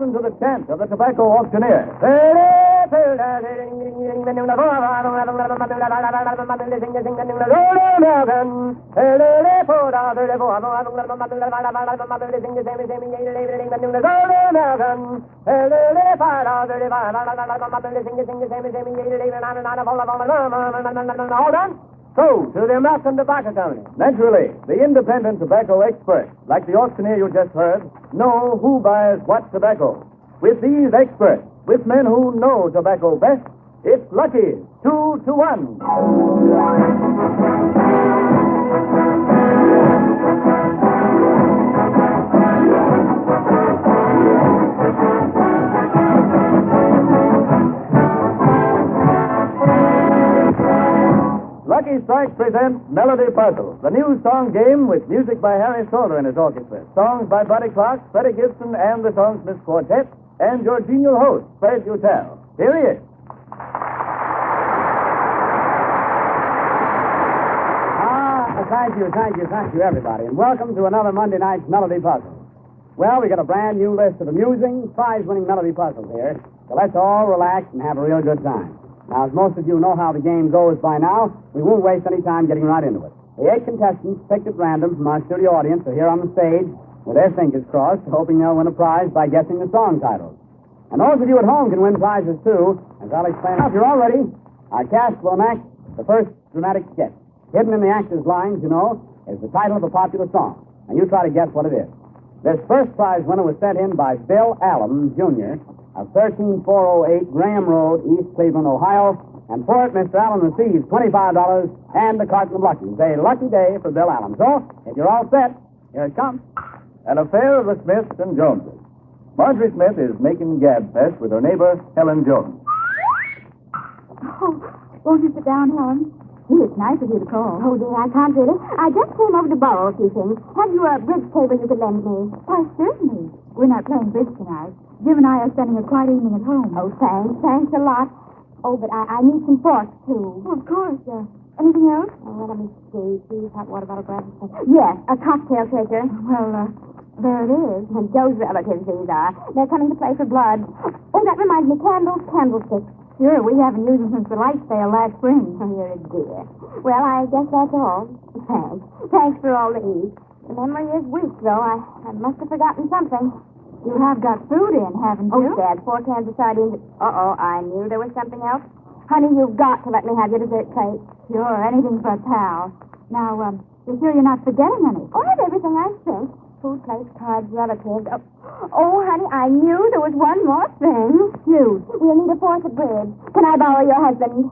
listen to the chant of the tobacco auctioneer. All done? So, to the American Tobacco Company. Naturally, the independent tobacco experts, like the auctioneer you just heard, know who buys what tobacco. With these experts, with men who know tobacco best, it's lucky 2-1. Lucky Strike presents Melody Puzzle, the new song game with music by Harry Soler and his orchestra, songs by Buddy Clark, Freddie Gibson, and the Songsmith Quartet, and your genial host, Fred Utel. Here he is. Thank you, everybody, and welcome to another Monday night's Melody Puzzle. Well, we got a brand new list of amusing, prize-winning Melody Puzzles here, so let's all relax and have a real good time. Now, as most of you know how the game goes by now, we won't waste any time getting right into it. The 8 contestants picked at random from our studio audience are here on the stage with their fingers crossed, hoping they'll win a prize by guessing the song titles. And those of you at home can win prizes, too, as I'll explain. Now, if you're all ready, our cast will enact the first dramatic sketch. Hidden in the actors' lines, you know, is the title of a popular song, and you try to guess what it is. This first prize winner was sent in by Bill Allen, Jr., of 13408 Graham Road, East Cleveland, Ohio. And for it, Mr. Allen receives $25 and a carton of Lucky's. A lucky day for Bill Allen. So, if you're all set, here it comes. An affair of the Smiths and Joneses. Marjorie Smith is making gab fest with her neighbor, Helen Jones. Oh, won't you sit down, Helen? Gee, it's nice of you to call. Oh, dear, I can't really. I just came over to borrow a few things. Have you a bridge table you could lend me? Why, certainly. We're not playing bridge tonight. Jim and I are spending a quiet evening at home. Oh, thanks. Thanks a lot. Oh, but I need some forks, too. Oh, of course. Anything else? Oh, let me see. Please, hot water bottle, glass. Yes, a cocktail shaker. Well, there it is. And Joe's relatives, these are. They're coming to play for blood. Oh, that reminds me. Candlesticks. Sure, we haven't used them since the light sale last spring. Oh, you're a dear. Well, I guess that's all. Thanks. Thanks for all the eat. The memory is weak, though. I must have forgotten something. You have got food in, haven't you? Oh, Dad, 4 cans of sardines. I knew there was something else. Honey, you've got to let me have your dessert plate. Sure, anything for a pal. Now, you're sure you're not forgetting any? Oh, I have everything I think. Food, plates, cards, relatives. Oh, honey, I knew there was one more thing. Huge. We'll need a 4th at bridge. Can I borrow your husband?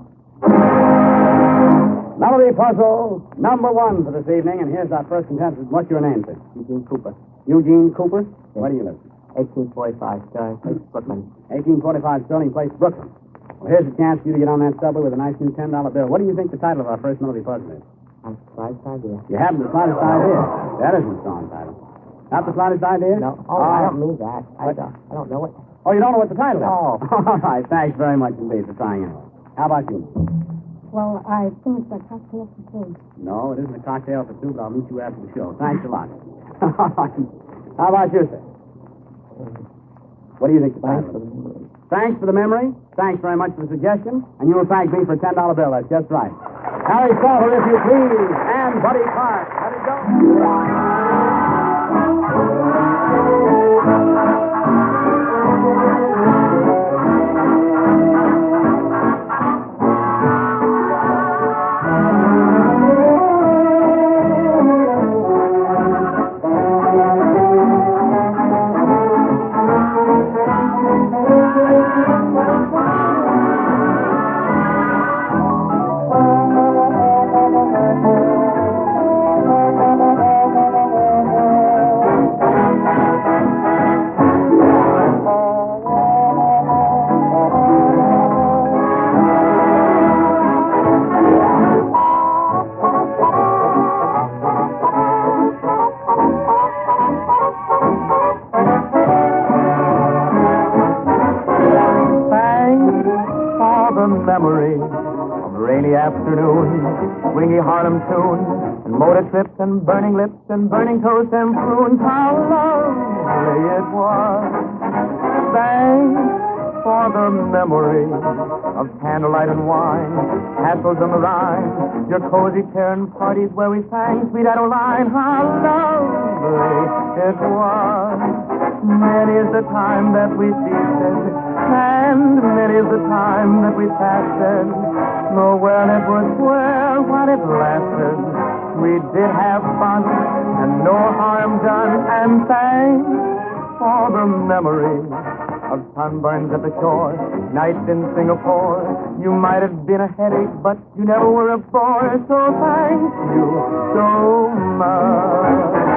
Melody Puzzle, number 1 for this evening, and here's our first contestant. What's your name, sir? Eugene Cooper. Eugene Cooper? Where do you live? 1845 Sterling Place, Brooklyn. 1845 Sterling Place, Brooklyn. Well, here's a chance for you to get on that subway with a nice new $10 bill. What do you think the title of our first Melody Puzzle is? I'm slightest idea. You haven't the slightest idea. That isn't the song title. Not the slightest idea? No. Oh, I don't mean that. I don't know it. Oh, you don't know what the title is? No. All right. Thanks very much indeed for trying anyway. How about you? Well, I think it's a cocktail for two. No, it isn't a cocktail for two, but I'll meet you after the show. Thanks a lot. How about you, sir? What do you think the title is? Thanks for the memory. Thanks very much for the suggestion. And you will thank me for a $10 bill. That's just right. Harry Salter, if you please, and Buddy Clark. Let it go. Memory of a rainy afternoon, swingy Harlem tune, and motor trips and burning lips and burning toast and prunes. How lovely it was. thanks for the memory of candlelight and wine, castles on the Rhine, your cozy Terran parties where we sang Sweet Adeline. How lovely it was. Many is the time that we feasted, and many is the time that we fasted. Oh, well, it was well while it lasted. We did have fun, and no harm done, and thanks for the memory of sunburns at the shore, nights in Singapore. You might have been a headache, but you never were a bore. So thank you so much.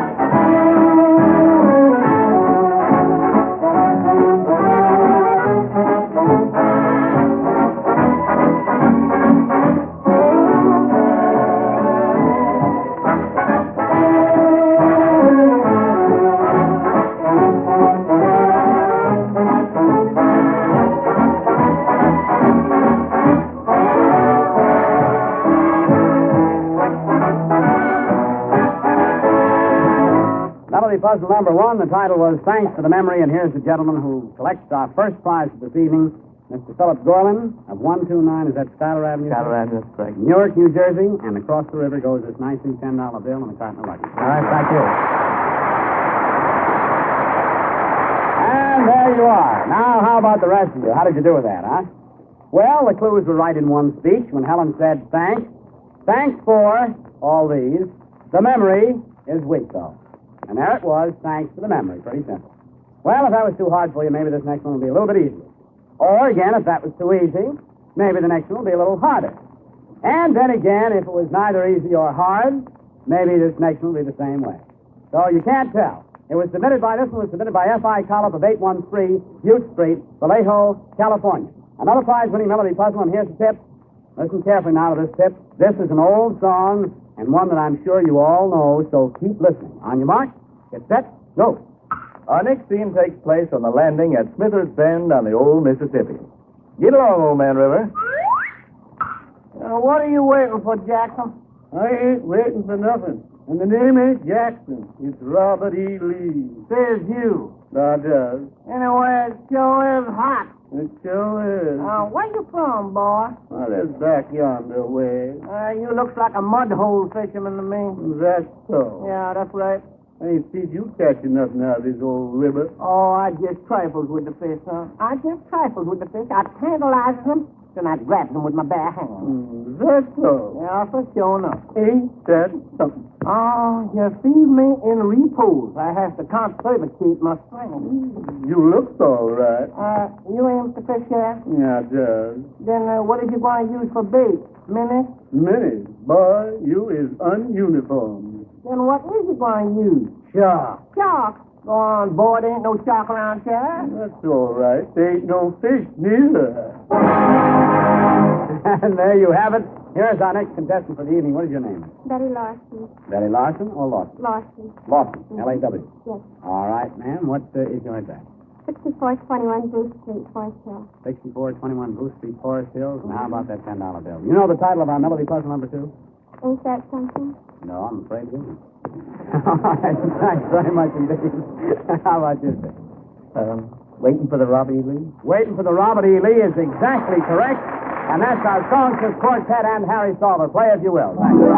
Puzzle number one. The title was Thanks for the Memory, and here's the gentleman who collects our first prize for this evening, Mr. Philip Gorlin of 129, is that Schuyler Avenue? Schuyler Avenue, that's correct. Newark, New Jersey, and across the river goes this nice $10 bill and a carton of luggage. All right, thank you. And there you are. Now, how about the rest of you? How did you do with that, huh? Well, the clues were right in one speech when Helen said, thanks. Thanks for all these. The memory is weak, though. And there it was, thanks to the memory. Pretty simple. Well, if that was too hard for you, maybe this next one will be a little bit easier. Or, again, if that was too easy, maybe the next one will be a little harder. And then again, if it was neither easy or hard, maybe this next one will be the same way. So you can't tell. This one was submitted by F.I. Collop of 813 Ute Street, Vallejo, California. Another prize-winning melody puzzle, and here's the tip. Listen carefully now to this tip. This is an old song, and one that I'm sure you all know, so keep listening. On your mark, get set, go. Our next scene takes place on the landing at Smithers Bend on the old Mississippi. Get along, old man River. What are you waiting for, Jackson? I ain't waiting for nothing. And the name ain't Jackson. It's Robert E. Lee. Says you. That does. Anyway, it sure is hot. It sure is. Where you from, boy? Well, that's back yonder way. You looks like a mud hole fisherman to me. That's so. Yeah, that's right. I ain't seen you catching nothing out of this old river. Oh, I just trifles with the fish, huh? I just trifles with the fish. I tantalizes them, then I grabs them with my bare hands. That's so. Yeah, for sure enough. Ain't that something? Oh, you see me in repose. I have to conservate my strength. You look all right. You ain't the fish here? Yeah, it does. Then what are you going to use for bait? Minnie? Minnie, boy, you is ununiformed. Then what is you going to use? Shark. Shark. Go on, boy. There ain't no shark around here. That's all right. There ain't no fish neither. And there you have it. Here's our next contestant for the evening. What is your name? Betty Larson. Betty Larson or Lawson? Larson. Lawson, L-A-W. Yes. All right, ma'am. What is your address? 6421 Bruce Street, Forest Hill. 6421 Bruce Street, Forest Hills. And how about that $10 bill? You know the title of our melody puzzle number 2? Ain't that something? No, I'm afraid it isn't. All right, thanks very much indeed. How about you, sir? Waiting for the Robert E. Lee? Waiting for the Robert E. Lee is exactly correct. And that's our songstress quartet and Harry Salver. Play if you will. Thank you.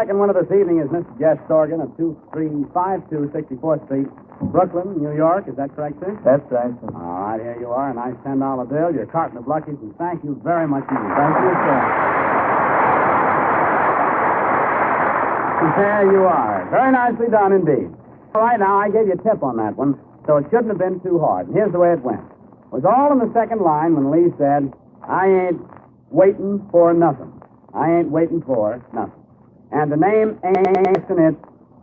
second winner this evening is Mr. Jess Sorgan of 2352 64th Street, Brooklyn, New York. Is that correct, sir? That's right, sir. All right, here you are. A nice $10 bill, your carton of Luckies, and thank you very much indeed. Thank you, sir. There you are. Very nicely done indeed. All right, now, I gave you a tip on that one, so it shouldn't have been too hard. And here's the way it went. It was all in the second line when Lee said, I ain't waiting for nothing. I ain't waiting for nothing. And the name ain't in it,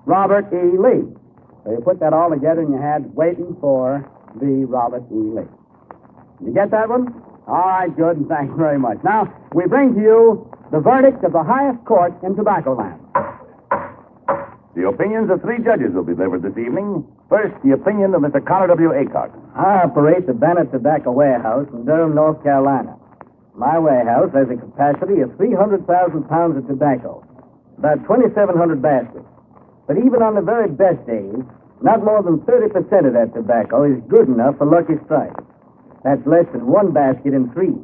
Robert E. Lee. So you put that all together and you had waiting for the Robert E. Lee. You get that one? All right, good, and thank you very much. Now, we bring to you the verdict of the highest court in Tobacco Land. The opinions of 3 judges will be delivered this evening. First, the opinion of Mr. Connor W. Aycock. I operate the Bennett Tobacco Warehouse in Durham, North Carolina. My warehouse has a capacity of 300,000 pounds of tobacco, about 2,700 baskets. But even on the very best days, not more than 30% of that tobacco is good enough for Lucky Strike. That's less than 1 basket in 3.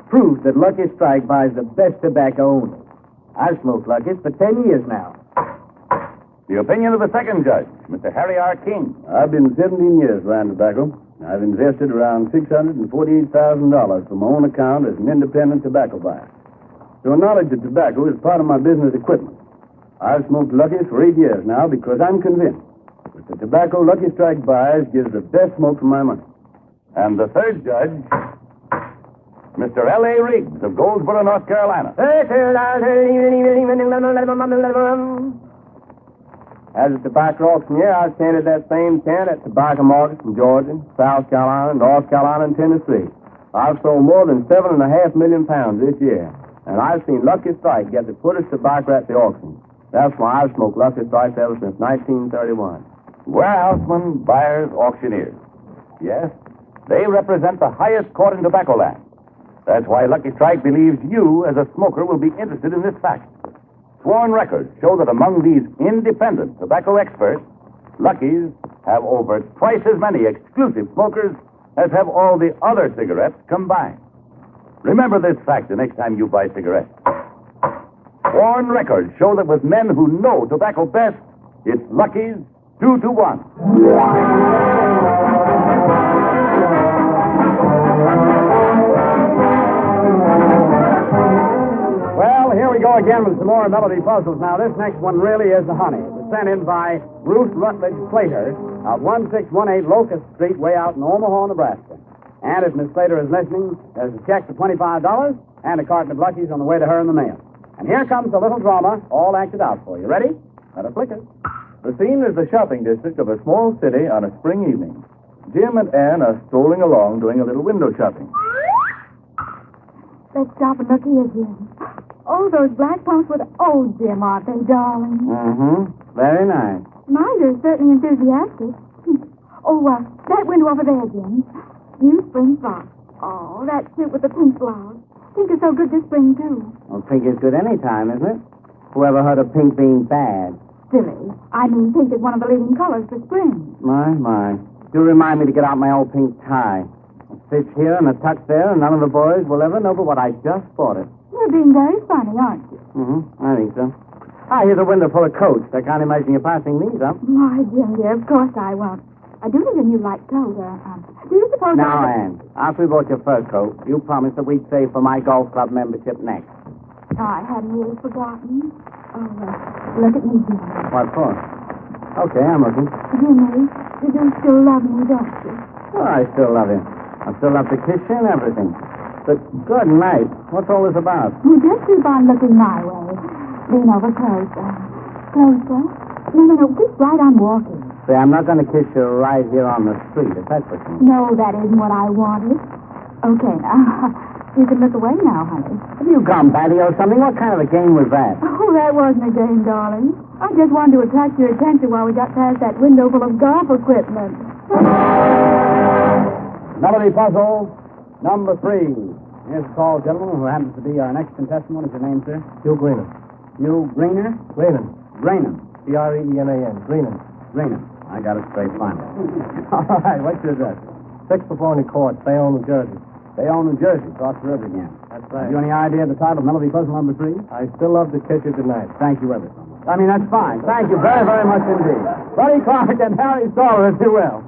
Proof that Lucky Strike buys the best tobacco only. I've smoked Lucky's for 10 years now. The opinion of the second judge, Mr. Harry R. King. I've been 17 years around tobacco. I've invested around $648,000 from my own account as an independent tobacco buyer. So knowledge of tobacco is part of my business equipment. I've smoked Lucky's for 8 years now because I'm convinced that the tobacco Lucky Strike buys gives the best smoke for my money. And the third judge, Mr. L.A. Riggs of Goldsboro, North Carolina. As a tobacco auctioneer, I've tended that same tent at tobacco markets in Georgia, South Carolina, North Carolina, and Tennessee. I've sold more than 7.5 million pounds this year, and I've seen Lucky Strike get the fullest tobacco at the auction. That's why I've smoked Lucky Strikes ever since 1931. Warehousemen, buyers, auctioneers. Yes, they represent the highest court in tobacco land. That's why Lucky Strike believes you, as a smoker, will be interested in this fact. Sworn records show that among these independent tobacco experts, Lucky's have over twice as many exclusive smokers as have all the other cigarettes combined. Remember this fact the next time you buy cigarettes. Sworn records show that with men who know tobacco best, it's Lucky's 2 to 1. Well, here we go again with some more melody puzzles. Now, this next one really is the honey. It was sent in by Ruth Rutledge Slater of 1618 Locust Street, way out in Omaha, Nebraska. And if Miss Slater is listening, there's a check for $25 and a carton of Luckies on the way to her in the mail. And here comes a little drama, all acted out for you. Ready? Let us flicker. The scene is the shopping district of a small city on a spring evening. Jim and Ann are strolling along doing a little window shopping. Let's stop and look here, Jim. Oh, those black pumps with old Jim, aren't they, darling? Mm-hmm. Very nice. My, you're certainly enthusiastic. Oh, that window over there, Jim. New spring frock. Oh, that suit with the pink blouse. Pink is so good this spring, too. Well, pink is good any time, isn't it? Whoever heard of pink being bad? Silly. I mean, pink is one of the leading colors for spring. My. Do remind me to get out my old pink tie. A stitch here and a tuck there, and none of the boys will ever know but what I just bought it. You're being very funny, aren't you? Mm-hmm. I think so. Here's a window full of coats. I can't imagine you passing these up. Why, Jim, dear, of course I won't. I do need a new light coat. Do you suppose Now, Ann, after we bought your fur coat, you promised that we'd save for my golf club membership next. Oh, I hadn't really forgotten. Oh, look at me, Jim. What for? Okay, I'm looking. Jimmy, you do still love me, don't you? Oh, I still love you. I still love to kiss you and everything. But good night. What's all this about? You just keep on looking my way. Lean over closer. Closer? No, keep right on walking. Say, I'm not going to kiss you right here on the street, if that's what you mean. No, that isn't what I wanted. Okay, now, you can look away now, honey. Have you gone batty or something? What kind of a game was that? Oh, that wasn't a game, darling. I just wanted to attract your attention while we got past that window full of golf equipment. Melody puzzle number 3. Here's a call, gentlemen, who happens to be our next contestant. What is your name, sir? Hugh Greenan. Hugh Greener? Greenan. Greenham. Greenan. Greenan. Greenham. I got it straight, finally. All right, what's your address? 6 Performing Court, Bayonne, New Jersey. Bayonne, New Jersey, across the river again. That's Have right. you any idea of the title of Melody puzzle number 3? I still love to kiss you tonight. Thank you ever so much. That's fine. Thank you very, very much indeed. Buddy Clark and Harry Stoller, if you will.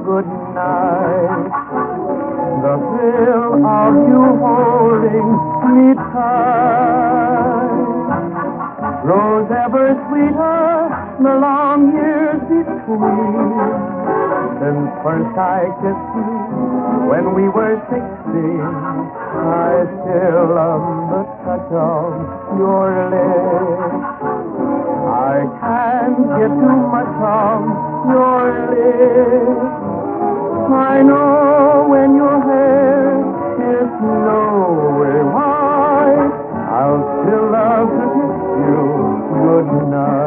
Good night. The thrill of you holding me tight grows ever sweeter the long years between. Since first I kissed you when we were 16, I still love the touch of your lips. I can't get too much of your lips. I know when your hair is snowy white, I'll still love to kiss you good night.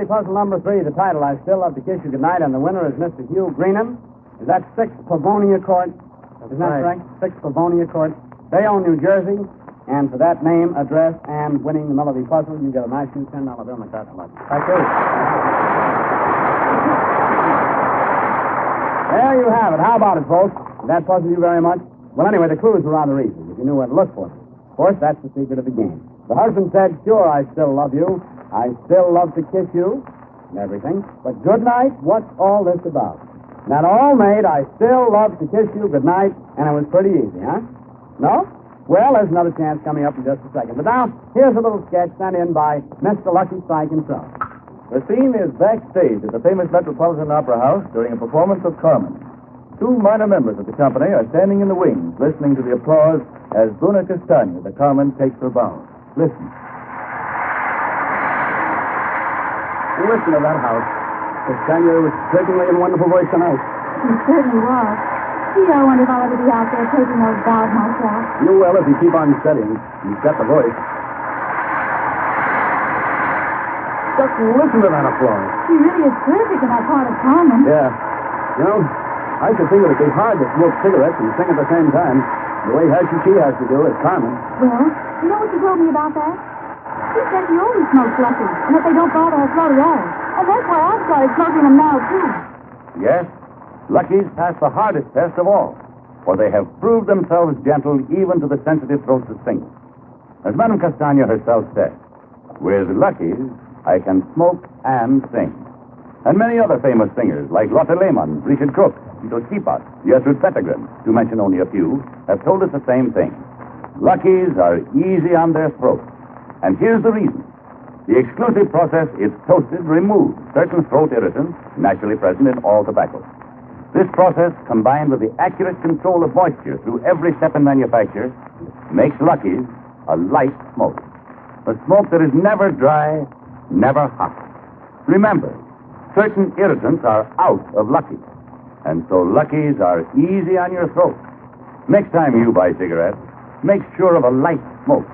Puzzle number 3, the title, I Still Love to Kiss You Goodnight, and the winner is Mr. Hugh Greenham. Is that 6 Pavonia Court? Isn't that correct? 6 Pavonia Court, Bayonne, New Jersey. And for that name, address, and winning the melody puzzle, you get a nice new $10 bill in the carton lunch. Thank you. There you have it. How about it, folks? Did that puzzle you very much? Well, anyway, the clues were rather easy, if you knew where to look for them. Of course, that's the secret of the game. The husband said, sure, I still love you. I still love to kiss you and everything. But good night, what's all this about? That all made, I still love to kiss you good night, and it was pretty easy, huh? No? Well, there's another chance coming up in just a second. But now, here's a little sketch sent in by Mr. Lucky Strike himself. The scene is backstage at the famous Metropolitan Opera House during a performance of Carmen. 2 minor members of the company are standing in the wings listening to the applause as Bruna Castagna, the Carmen, takes her bow. Listen. Listen to that house. Castagna was certainly in a wonderful voice tonight. He certainly was. Gee, I wonder if I'll ever be out there taking those bows myself. You will if you keep on studying. You've got the voice. Just listen to that applause. She really is terrific in that part of Carmen. Yeah. You know, I should think it would be hard to smoke cigarettes and sing at the same time. The way she has to do is Carmen. Well, you know what she told me about that? She said she always smokes Lucky, and that they don't bother her throat at all. And that's why I've started smoking them now, too. Yes, Lucky's pass the hardest test of all, for they have proved themselves gentle even to the sensitive throats of singers. As Madame Castagna herself said, with Lucky's, I can smoke and sing. And many other famous singers, like Lotte Lehmann, Richard Cook, Tito Skipas, Gertrude Petegren, to mention only a few, have told us the same thing. Lucky's are easy on their throats. And here's the reason. The exclusive process is toasted, removes certain throat irritants naturally present in all tobacco. This process, combined with the accurate control of moisture through every step in manufacture, makes Lucky's a light smoke. A smoke that is never dry, never hot. Remember, certain irritants are out of Lucky's. And so Lucky's are easy on your throat. Next time you buy cigarettes, make sure of a light smoke.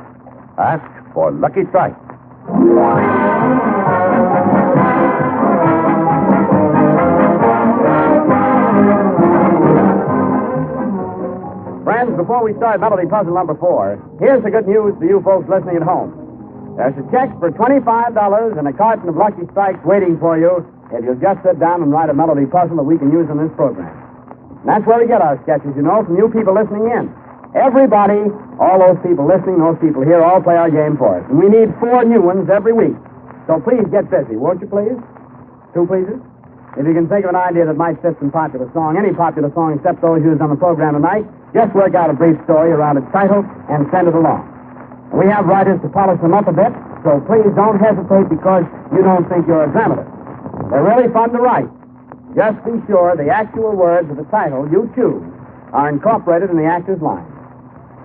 Ask for Lucky Strike. friends, before we start Melody Puzzle number 4, here's the good news for you folks listening at home. There's a check for $25 and a carton of Lucky Strikes waiting for you if you'll just sit down and write a melody puzzle that we can use in this program. And that's where we get our sketches, you know, from you people listening in. Everybody, all those people listening, those people here, all play our game for us. And we need 4 new ones every week. So please get busy, won't you, please? 2 pleases? If you can think of an idea that might fit some popular song, any popular song except those used on the program tonight, just work out a brief story around its title and send it along. We have writers to polish them up a bit, so please don't hesitate because you don't think you're a dramatist. They're really fun to write. Just be sure the actual words of the title you choose are incorporated in the actor's line.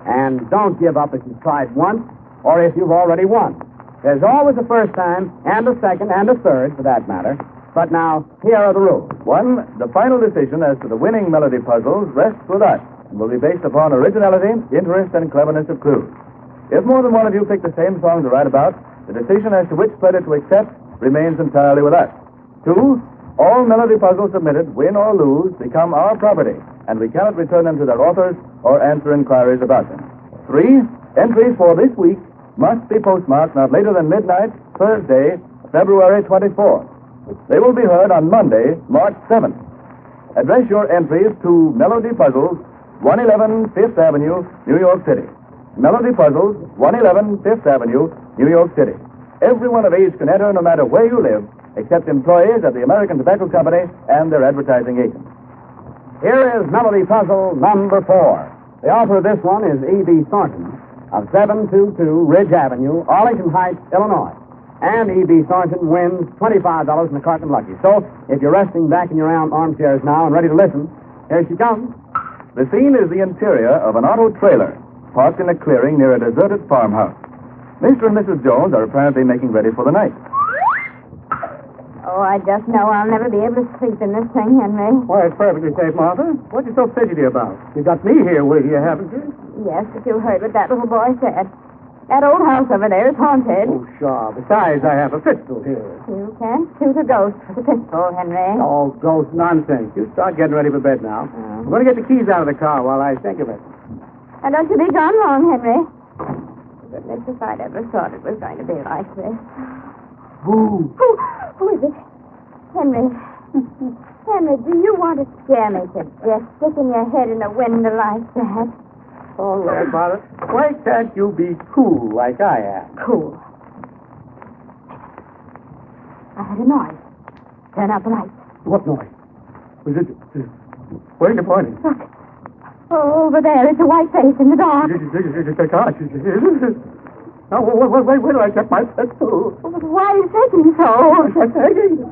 And don't give up if you've tried once or if you've already won. There's always a first time and a second and a third, for that matter. But now, here are the rules. 1, the final decision as to the winning melody puzzles rests with us and will be based upon originality, interest, and cleverness of clues. If more than one of you pick the same song to write about, the decision as to which credit to accept remains entirely with us. 2, all melody puzzles submitted, win or lose, become our property, and we cannot return them to their authors or answer inquiries about them. 3, entries for this week must be postmarked not later than midnight, Thursday, February 24th. They will be heard on Monday, March 7th. Address your entries to Melody Puzzles, 111 Fifth Avenue, New York City. Melody Puzzles, 111 Fifth Avenue, New York City. Everyone of age can enter no matter where you live, except employees of the American Tobacco Company and their advertising agents. Here is Melody Puzzle number 4. The author of this one is E.B. Thornton of 722 Ridge Avenue, Arlington Heights, Illinois. And E.B. Thornton wins $25 and a carton of Lucky. So, if you're resting back in your armchairs now and ready to listen, here she comes. The scene is the interior of an auto trailer parked in a clearing near a deserted farmhouse. Mr. and Mrs. Jones are apparently making ready for the night. Oh, I just know I'll never be able to sleep in this thing, Henry. Why, it's perfectly safe, Martha. What you so fidgety about? You got me here with you, haven't you? Yes, but you heard what that little boy said. That old house over there is haunted. Oh, sure. Besides, I have a pistol here. You can't shoot a ghost with a pistol, Henry. Oh, ghost nonsense. You start getting ready for bed now. I'm going to get the keys out of the car while I think of it. And don't you be gone long, Henry. Goodness, if I'd ever thought it was going to be like this. Who? Who is it? Henry. Henry, do you want to scare me to death, sticking your head in a window like that? All right, Mother. Why can't you be cool like I am? Cool. I heard a noise. Turn out the light. What noise? Was it... Where are you pointing? Look. Oh, over there. It's a white face in the dark. Gosh. Now, where do I get my pistol? Oh, but why are you shaking so? I'm taking.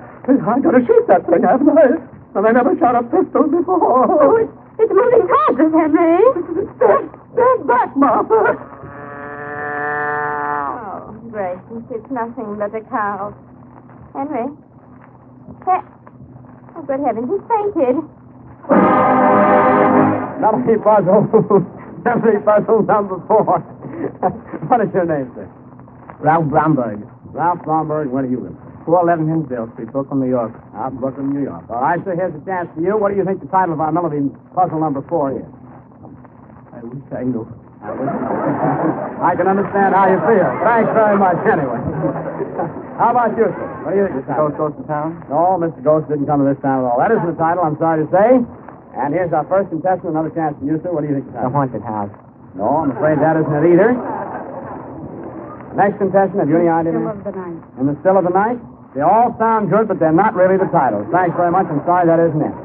I gotta shoot that thing, haven't I? And I never shot a pistol before. Oh, it's moving towards us, Henry. Stand back, Martha. Oh, gracious, it's nothing but a cow. Henry. Oh, good heavens, he's fainted. Melody Puzzle. Melody Puzzle number 4. What is your name, sir? Ralph Bromberg. Ralph Bromberg. Where do you live? 411 Hinsdale Street, Brooklyn, New York. Out in Brooklyn, New York. All right, so here's a chance for you. What do you think the title of our Melody Puzzle number 4 is? I wish I knew. I can understand how you feel. Thanks very much, anyway. How about you, sir? What do you think the title? Ghost to town? No, Mr. Ghost didn't come to this town at all. That isn't the title, I'm sorry to say. And here's our first contestant. Another chance for you, sir. What do you think the The title? Haunted House. No, I'm afraid that isn't it either. Next contestant, have you any idea? Still of the night. In the Still of the Night? They all sound good, but they're not really the titles. Thanks very much. I'm sorry that isn't it.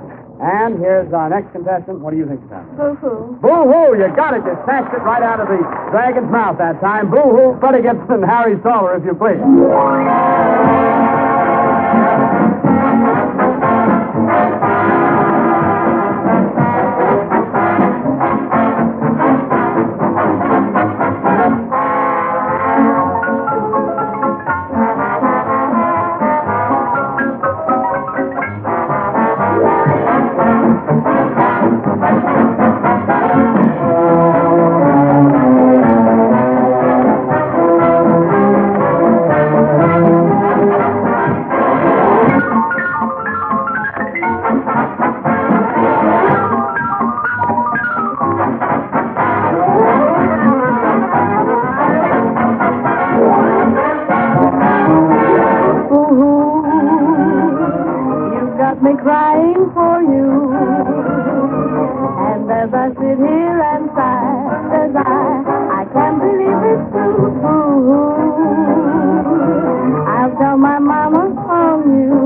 And here's our next contestant. What do you think the title is? Boo-hoo. Boo-hoo! You got it. You snatched it right out of the dragon's mouth that time. Boo-hoo! Freddie Gibson and Harry Soler, if you please. got me crying for you. And as I sit here and sigh, says I can't believe it's true. I'll tell my mama on you.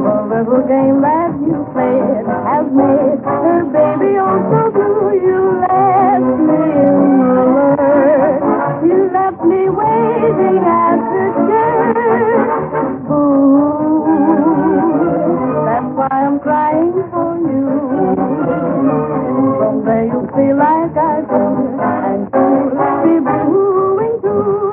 The little game that you played has made her baby oh so blue. You left me in the lurch. You left me waiting at the church. Ooh, that's why I'm crying for you. Someday you'll feel like I do, and you'll be booing too.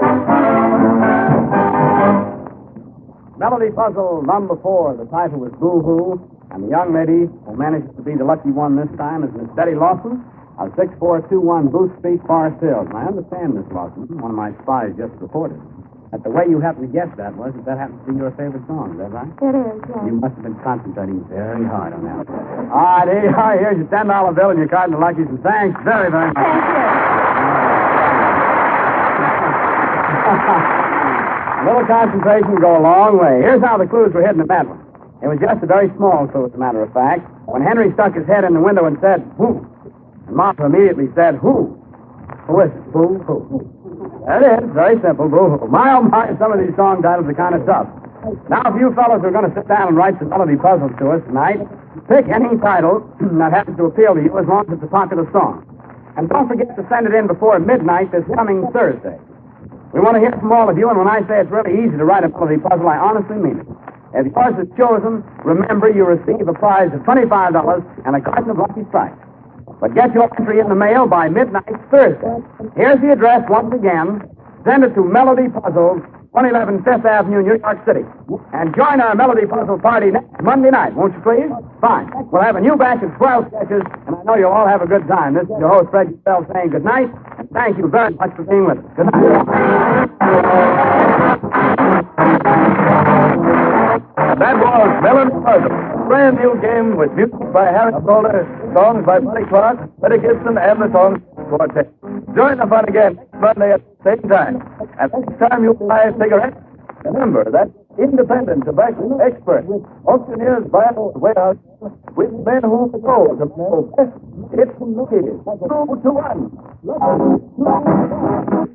Melody puzzle number 4. The title was Boo Hoo, and the young lady who manages to be the lucky one this time is Miss Betty Lawson of 6421 Booth Street, Forest Hills. And I understand, Miss Lawson, one of my spies just reported, that the way you happened to guess that was that happens to be your favorite song. Is that right? It is, yes. You must have been concentrating very hard on that. All right, here's your $10 bill and your card and the luckies, and thanks very, very much. A little concentration will go a long way. Here's how the clues were hidden in that one. It was just a very small clue, as a matter of fact. When Henry stuck his head in the window and said, "Who?" and Martha immediately said, "Who?" Who is it? Boo Hoo. That is, very simple, Boo Hoo. My, oh my, some of these song titles are kind of tough. Now, if you fellows are going to sit down and write some melody puzzles to us tonight, pick any title that happens to appeal to you as long as it's a popular song. And don't forget to send it in before midnight this coming Thursday. We want to hear from all of you, and when I say it's really easy to write a melody puzzle, I honestly mean it. If yours is chosen, remember you receive a prize of $25 and a carton of Lucky Strike. But get your entry in the mail by midnight Thursday. Here's the address once again. Send it to Melody Puzzles, 111 Fifth Avenue, New York City. And join our Melody Puzzle party next Monday night, won't you please? Fine. We'll have a new batch of 12 sketches, and I know you'll all have a good time. This is your host, Fred Bell, saying good night, and thank you very much for being with us. Good night. That was Melody Puzzle, a brand new game with music by Harry Calder, songs by Buddy Clark, Betty Gibson, and the Song Quartet. Join the fun again next Monday at the same time. And next time you buy cigarettes, remember that independent tobacco expert, auctioneers buy a warehouse with men who know the best. It's 2 to 1.